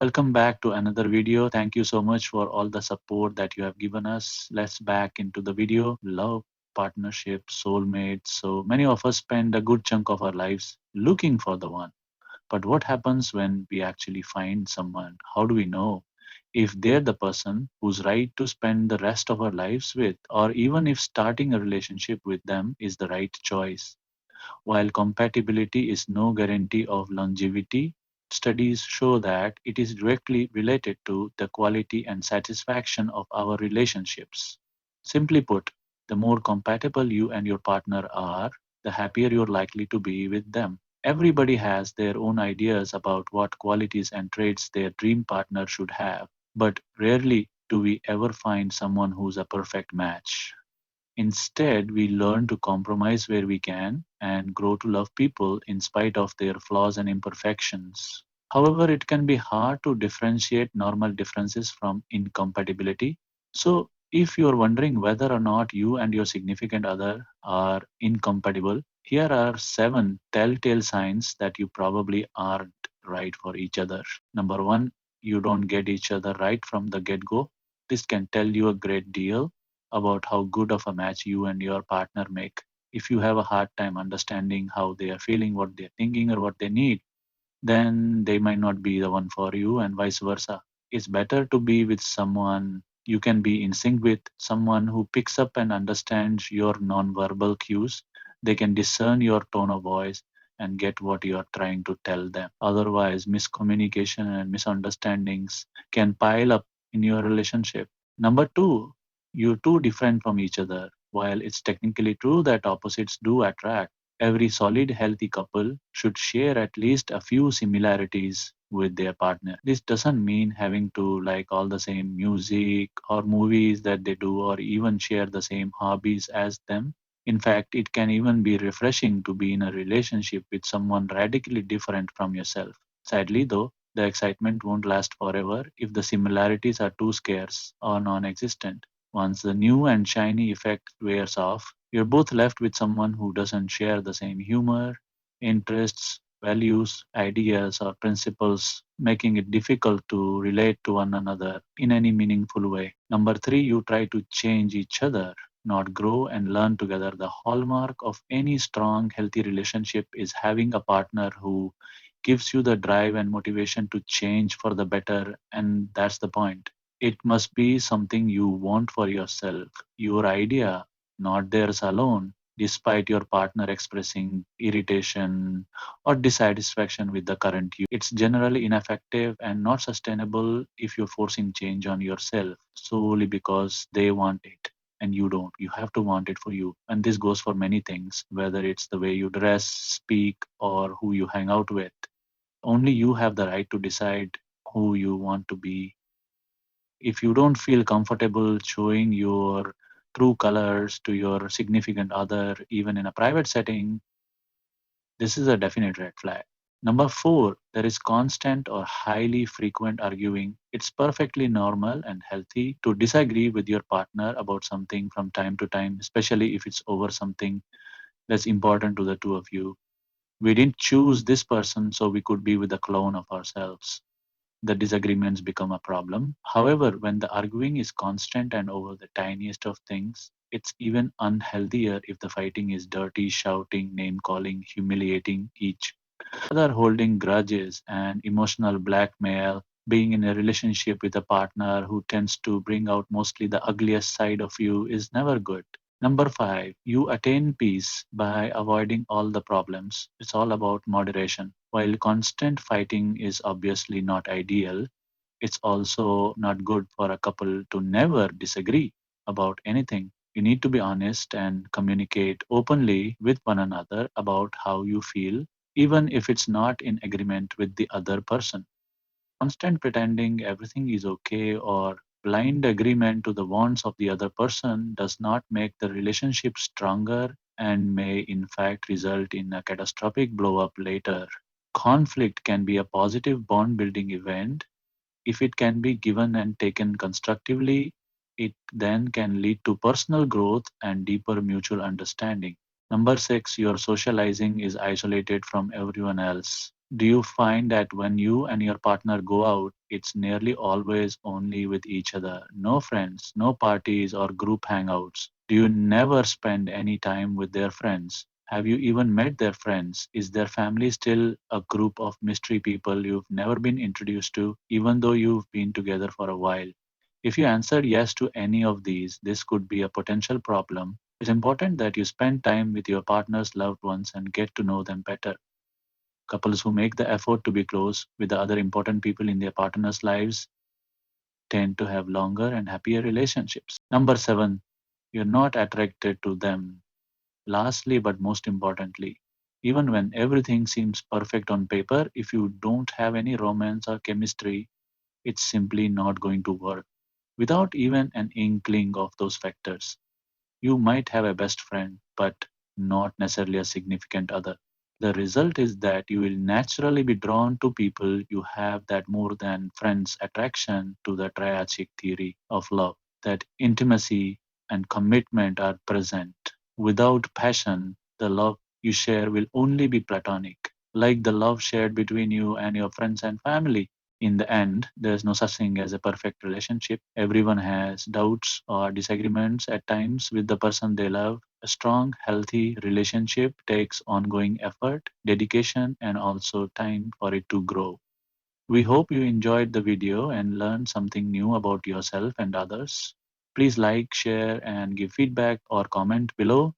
Welcome back to another video. Thank you so much for all the support that you have given us. Let's back into the video. Love, partnership, soulmates. So many of us spend a good chunk of our lives looking for the one. But what happens when we actually find someone? How do we know if they're the person who's right to spend the rest of our lives with, or even if starting a relationship with them is the right choice? While compatibility is no guarantee of longevity, studies show that it is directly related to the quality and satisfaction of our relationships. Simply put, the more compatible you and your partner are, the happier you're likely to be with them. Everybody has their own ideas about what qualities and traits their dream partner should have, but rarely do we ever find someone who's a perfect match. Instead, we learn to compromise where we can and grow to love people in spite of their flaws and imperfections. However, it can be hard to differentiate normal differences from incompatibility. So, if you're wondering whether or not you and your significant other are incompatible, here are 7 telltale signs that you probably aren't right for each other. Number one, you don't get each other right from the get go. This can tell you a great deal about how good of a match you and your partner make. If you have a hard time understanding how they are feeling, what they're thinking, or what they need, then they might not be the one for you, and vice versa. It's better to be with someone you can be in sync with, someone who picks up and understands your nonverbal cues. They can discern your tone of voice and get what you are trying to tell them. Otherwise, miscommunication and misunderstandings can pile up in your relationship. Number two, you're too different from each other. While it's technically true that opposites do attract, every solid, healthy couple should share at least a few similarities with their partner. This doesn't mean having to like all the same music or movies that they do, or even share the same hobbies as them. In fact, it can even be refreshing to be in a relationship with someone radically different from yourself. Sadly, though, the excitement won't last forever if the similarities are too scarce or non existent. Once the new and shiny effect wears off, you're both left with someone who doesn't share the same humor, interests, values, ideas, or principles, making it difficult to relate to one another in any meaningful way. Number three, you try to change each other, not grow and learn together. The hallmark of any strong, healthy relationship is having a partner who gives you the drive and motivation to change for the better, and that's the point. It must be something you want for yourself, your idea, not theirs alone, despite your partner expressing irritation or dissatisfaction with the current you. It's generally ineffective and not sustainable if you're forcing change on yourself solely because they want it and you don't. You have to want it for you. And this goes for many things, whether it's the way you dress, speak, or who you hang out with. Only you have the right to decide who you want to be. If you don't feel comfortable showing your true colors to your significant other, even in a private setting, this is a definite red flag. Number four, there is constant or highly frequent arguing. It's perfectly normal and healthy to disagree with your partner about something from time to time, especially if it's over something that's important to the two of you. We didn't choose this person so we could be with a clone of ourselves. The disagreements become a problem. However, when the arguing is constant and over the tiniest of things, it's even unhealthier if the fighting is dirty, shouting, name calling, humiliating each other, holding grudges, and emotional blackmail. Being in a relationship with a partner who tends to bring out mostly the ugliest side of you is never good. Number five, you attain peace by avoiding all the problems. It's all about moderation. While constant fighting is obviously not ideal, it's also not good for a couple to never disagree about anything. You need to be honest and communicate openly with one another about how you feel, even if it's not in agreement with the other person. Constant pretending everything is okay or blind agreement to the wants of the other person does not make the relationship stronger and may, in fact, result in a catastrophic blow up later. Conflict can be a positive bond building event if it can be given and taken constructively. It then can lead to personal growth and deeper mutual understanding. Number six, your socializing is isolated from everyone else. Do you find that when you and your partner go out, it's nearly always only with each other? No friends, no parties or group hangouts? Do you never spend any time with their friends? Have you even met their friends? Is their family still a group of mystery people you've never been introduced to, even though you've been together for a while? If you answered yes to any of these, this could be a potential problem. It's important that you spend time with your partner's loved ones and get to know them better. Couples who make the effort to be close with the other important people in their partner's lives tend to have longer and happier relationships. Number seven, you're not attracted to them. Lastly, but most importantly, even when everything seems perfect on paper, if you don't have any romance or chemistry, it's simply not going to work. Without even an inkling of those factors, you might have a best friend, but not necessarily a significant other. The result is that you will naturally be drawn to people you have that more than friends attraction to the triachic theory of love, that intimacy and commitment are present. Without passion, the love you share will only be platonic, like the love shared between you and your friends and family. In the end, there's no such thing as a perfect relationship. Everyone has doubts or disagreements at times with the person they love. A strong, healthy relationship takes ongoing effort, dedication, and also time for it to grow. We hope you enjoyed the video and learned something new about yourself and others. Please like, share, and give feedback or comment below.